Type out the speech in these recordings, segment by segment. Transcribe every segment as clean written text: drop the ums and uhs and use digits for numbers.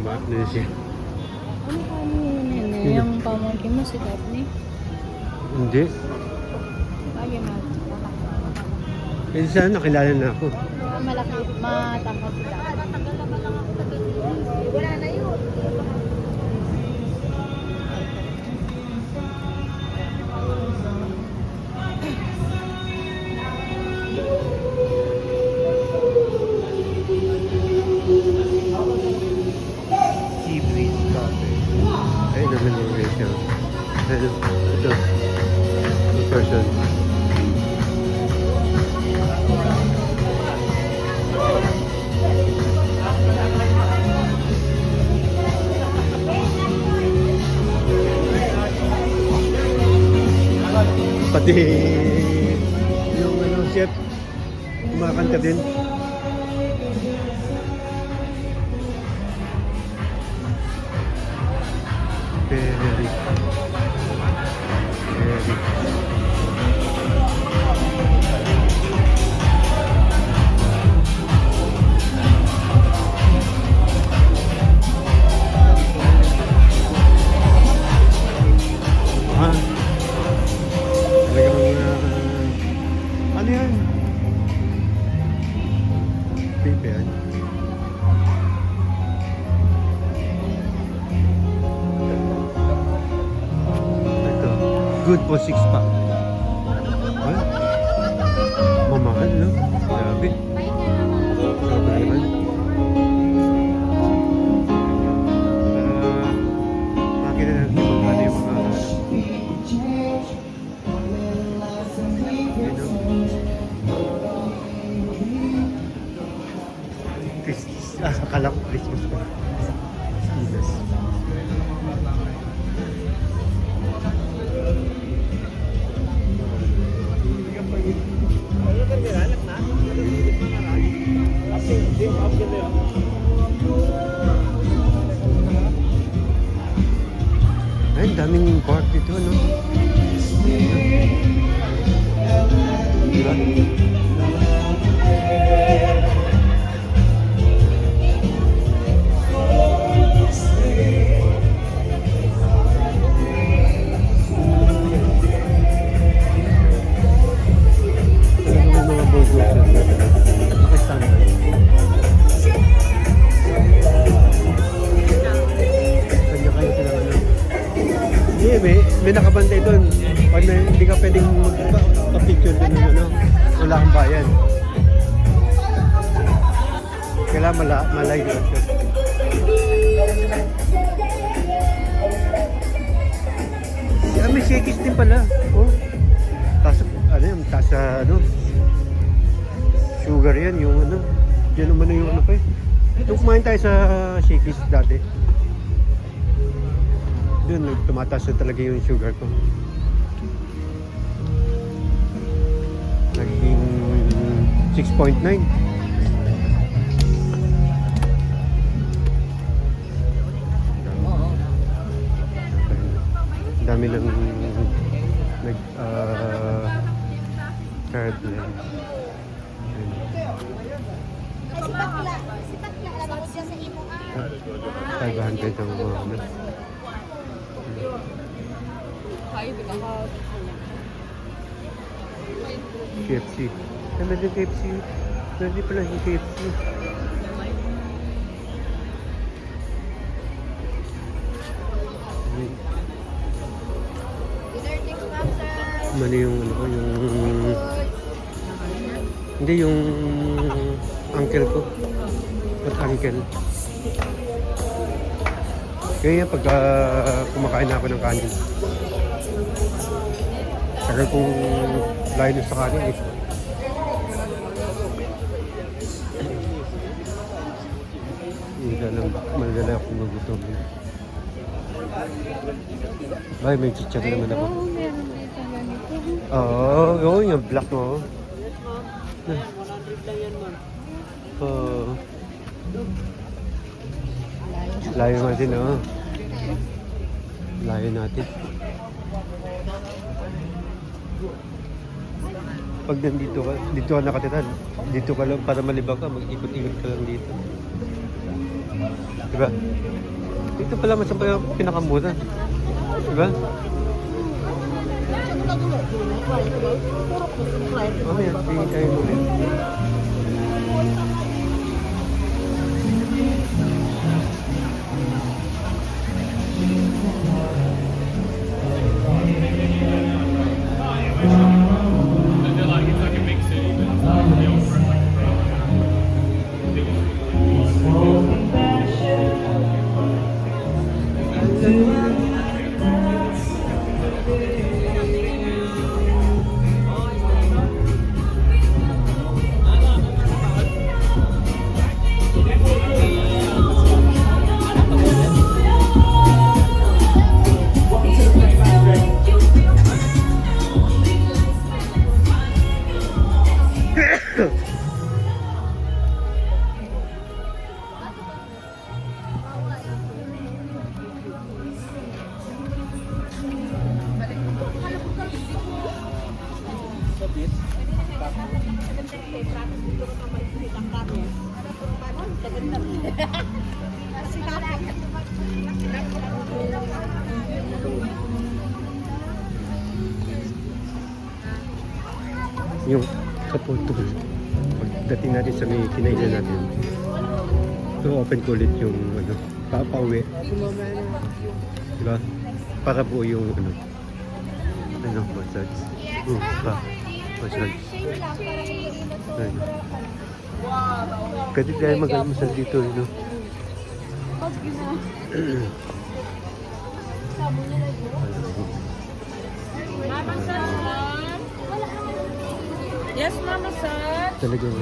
Ano siya? Ano ka ni yung pamangkin mo si Daphne? Hindi. Lagi na. Eh, sana nakilala na ako. Malaki, matangkad si Daphne. Wala na yun. Sea breeze cafe. Ay, naman yung siya. Ito. The person. Pati yung chef kumakanta din. Very. Ah, talagang ano yan? Pipe yan. Ito. Good for 6 pack. Ay, mamahal, no? Grabe. Grabe naman. Makita natin kung ano yung mga akala ko Christmas pa. Yes. Ay, daming park dito, no? Diba? May nakabantay doon. Pag hindi ka pwedeng magpa-picture doon ng ano, wala kang bayan. Kailangan malayo doon. May shakis din pala. Oh. Tapos, ano yung tasa, ano, sugar yan, yung ano, dyan naman yung ano pa eh. Nung kumain tayo sa shakis dati, doon tumataas na talaga yung sugar ko. Naging 6.9. Dami ng card na. Si Pakla. Si Pakla. Labas siya sa imo. 500 ang mga ano. KFC. Ano din KFC? Pwede pala yung KFC. Mali yung ano ko, yung hindi yung uncle ko. At uncle. Kaya pagka kumakain na ako ng kanin. Tagal kong layo sa kanin eh. Madala akong magutom. Ay, may chichar naman ako. Oo, meron dito ganito. Oo, yung black mo. 100 lang yan, man. Layo natin, oh. Layo natin. Pag nandito ka, dito ka nakatira, dito ka lang para malibang ka, mag-ikot-ikot ka lang dito. Diba? Ito pala mas pinakamura. Diba? Mamaya, tingin tayo muli. Yung sa photo, pagdating natin sa may kinainan natin, so open ko ulit yung ano, pauwi. Diba? Para po yung massage. Massage. Ayun. Kasi tayo mag-massage dito, no? Mama San. Yes, Mama San. Talaga mo.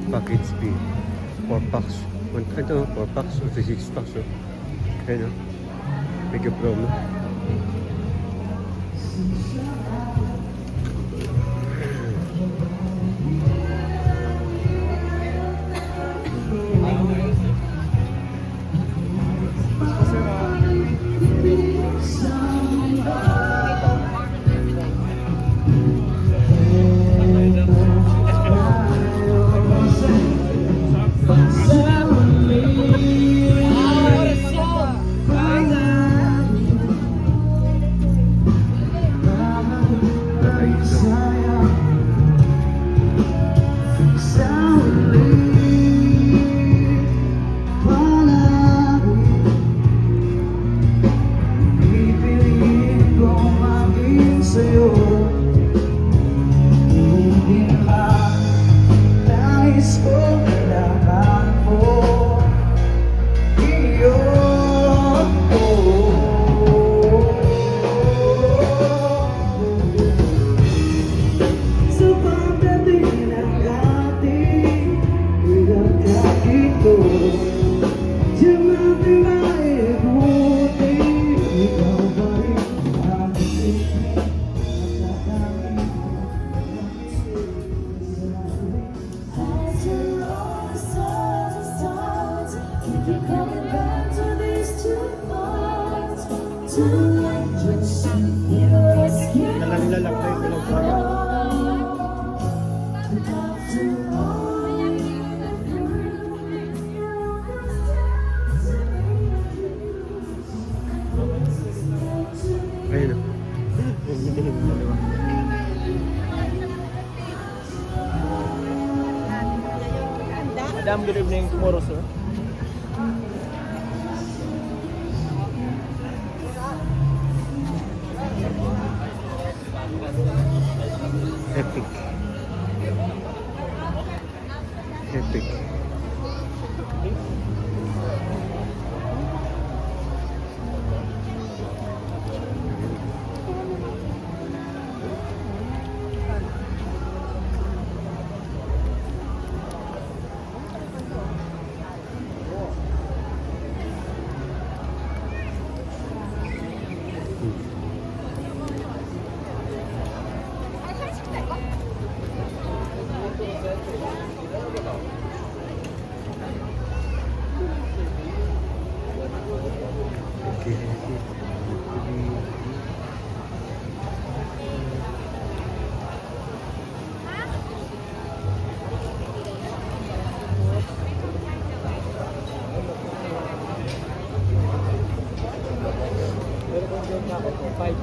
Package B. 4 packs. 4 packs o 6 packs. Ayun, no? Mega promo. Ayun, no? Madam, good evening tomorrow, sir. Epic. Epic. Ako po, 5.